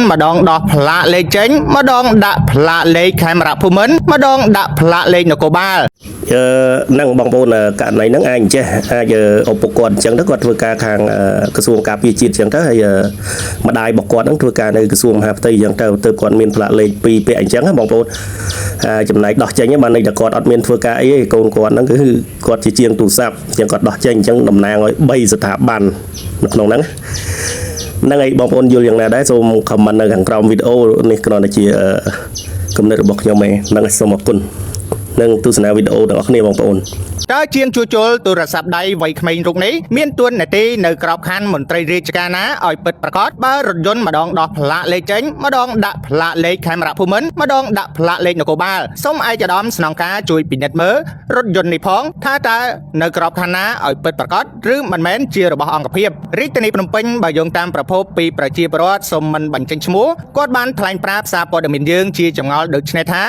มาดองดอกพละเลเจงมาดองดะพละเลแคมระผู้มันมาดองดะพละเลนโกบาลนั่งบางโบนการไหนนั่งไอ้เจ้าอุปกรณ์จังถ้าก็ធ្វើការខាងក្រសួងការពារជាតិចឹងទៅហើយម្ដាយរបស់គាត់នឹងធ្វើការនៅក្រសួងមហាផ្ទៃចឹងទៅគាត់មានផ្លាកលេខ2ពាក្យអញ្ចឹងបងប្អូនចំណែកដោះចេញបានន័យថាគាត់អត់មានធ្វើការអីទេកូនគាត់ហ្នឹងគឺគាត់ជាជាងទូរស័ព្ទចឹងគាត់ដោះចេញអញ្ចឹងតំណាងឲ្យ3ស្ថាប័ននៅក្នុងហ្នឹងហ្នឹងហើយបងប្អូនយល់យ៉ាងណាដែរសូមខមមិននៅខាងក្រោមវីដេអូនេះគ្រាន់តែជាគំនិតរបស់ខ្ញុំឯងហ្នឹងសូមអរគុណនឹងទស្សនាវីដេអូទាំងអស់គ្នាបងប្អូនតើជាងជួសជុលទូរស័ព្ទដៃវ័យក្មេងរូបនេះមានទួនាទីនៅក្របខ័ណ្ឌមន្ត្រីរាជការណាឲ្យពិតប្រាកដបើរថយន្តម្ដងដោះផ្លាកលេខចេញម្ដងដាក់ផ្លាកលេខខេមរៈភូមិន្ទម្ដងដាក់ផ្លាកលេខនគរបាលសូមឯកឧត្តមស្នងការជួយពិនិត្យមើលរថយន្តនេះផងថាតើនៅក្របខ័ណ្ឌណាឲ្យពិតប្រាកដឬមិនមែនជារបស់អង្គភាពរាជធានីភ្នំពេញបើយោងតាមប្រភពពីប្រជាពលរដ្ឋសូមមិនបញ្ចេញឈ្មោះគាត់បានថ្លែងប្រាប់សារព័ត៌មានយើងជាចម្ងល់ដូចនេះថា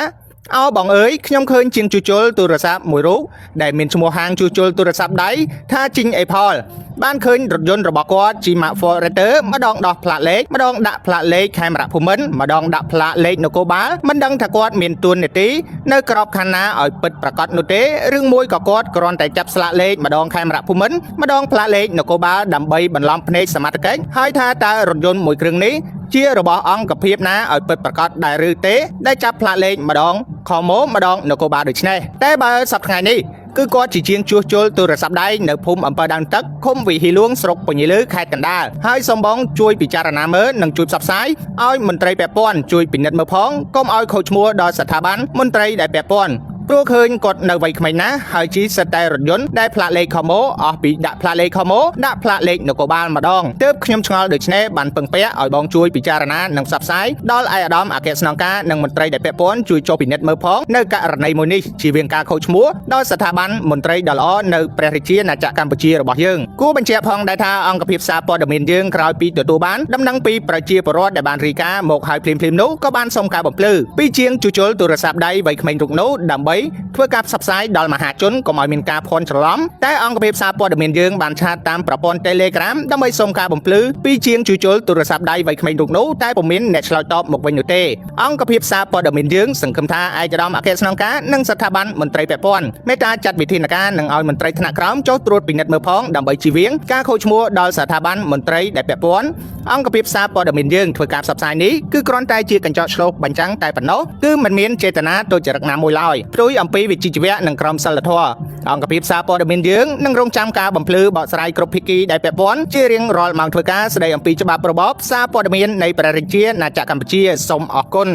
បងអើយខ្ញុំឃើញជាងជួសជុលទូរស័ព្ទមួយរូបដែលមានឈ្មោះហាងជួសជុលទូរស័ព្ទដៃថាជីងអេផលបានឃើញរថយន្តរបស់គាត់ជីម៉ាក់ Forester ម្ដងដោះផ្លាកលេខម្ដងដាក់ផ្លាកលេខខេមរៈភូមិន្ទម្ដងដាក់ផ្លាកលេខនគរបាលមិនដឹងថាគាត់មានទួនាទីនៅក្របខ័ណ្ឌណាឲ្យពិតប្រាកដនោះទេឬមួយក៏គាត់គ្រាន់តែចាប់ស្លាកលេខម្ដងខេមរៈភូមិន្ទម្ដងផ្លាកលេខនគរបាលដើម្បីបន្លំភ្នែកសមត្ថកិច្ចហើយថាតើរថយន្តមួយគ្រឿងនេះជារបស់អង្គភាពណាឲ្យពិតប្រាកដដែរឬទេដែលចាប់ផ្លាកលេខម្ដងខមម្ដងនគរបាលដូចនេះតែបើសប្តាហ៍ថ្ងៃនេះគឺគាត់ជាជាងជួសជុលទូរស័ព្ទដៃនៅភូមិអំពើដើមទឹកឃុំវិហិលួងស្រុកពញាលឺខេត្តកណ្ដាលហើយសូមបងជួយពិចារណាមើលនិងជួយផ្សព្វផ្សាយឲ្យមន្ត្រីពាក់ព័ន្ធជួយពិនិត្យមើលផងកុំឲ្យខូចឈ្មោះដល់ស្ថាប័នមន្ត្រីដែលពាក់ព័ន្ធព្រោះឃើញគាត់នៅវ័យក្មេងណាស់ហើយជិះសិតតែរថយន្តដែលផ្លាកលេខខមអស់ពីដាក់ផ្លាកលេខខមដាក់ផ្លាកលេខនគរបាលម្ដងទើបខ្ញុំឆ្ងល់ដូច្នេះបានពឹងពាក់ឲ្យបងជួយពិចារណានិងផ្សព្វផ្សាយដល់ឯកឧត្តមអគ្គស្នងការនិងមន្ត្រីដែលពាក់ព័ន្ធជួយចុះពិនិត្យមើលផងនៅករណីមួយនេះជាវិងការខូចឈ្មោះដល់ស្ថាប័នមន្ត្រីដ៏ល្អនៅព្រះរាជាណាចក្រកម្ពុជារបស់យើងគួរបញ្ជាក់ផងដែរថាអង្គភាពសារព័ត៌មានយើងក្រោយពីទទួលបានដំណឹងពីប្រជាពលរដ្ឋដែលបានរាយការណ៍មកឲ្យភ្លាមៗនោះក៏បានសុំការបំភ្លឺពីជាងជួសជុលទូរស័ព្ទដៃវ័យក្មេងរូបនោះដើម្បីធ្វើការផ្សព្វផ្សាយដល់មហាជនកុំឲ្យមានការភ័ន្តច្រឡំតែអង្គភាពសារព័ត៌មានយើងបានឆាតតាមប្រព័ន្ធ Telegram ដើម្បីសុំការបំភ្លឺពីជាងជួសជុលទូរស័ព្ទដៃវ័យក្មេងរូបនោះតែពុំមានអ្នកឆ្លើយតបមកវិញនោះទេអង្គភាពសារព័ត៌មានយើងសង្ឃឹមថាឯកឧត្តមអគ្គស្នងការនិងស្ថាប័នមន្ត្រីពាក់ព័ន្ធមេត្តាចាត់វិធានការនិងឲ្យមន្ត្រីថ្នាក់ក្រោមចុះត្រួតពិនិត្យមើលផងដើម្បីជៀសវាងការខូចឈ្មោះដល់ស្ថាប័នមន្ត្រីដែលពាក់ព័ន្ធអង្គភាពសារព័ត៌មានយើងធ្វើការផ្សព្វផ្សាយនេះគឺគ្រាន់តែជាកញ្ចក់ឆ្លុះបញ្ចាំងតែប៉ុណ្ណោះគឺមិនមានចេតនាទុច្ចរិតណាមួយឡើយព្រួយអំពីវិជ្ជាជីវៈនិងក្រមសីលធម៌អង្គភាពសារព័ត៌មានយើងនឹងរងចាំការបំភ្លឺបកស្រាយគ្រប់ភាគីដែលពាក់ព័ន្ធជារៀងរាល់ម៉ោងធ្វើការស្ដីអំពីច្បាប់របបសារព័ត៌មាននៃព្រះរាជាណាចក្រកម្ពុជាសូមអរគុណ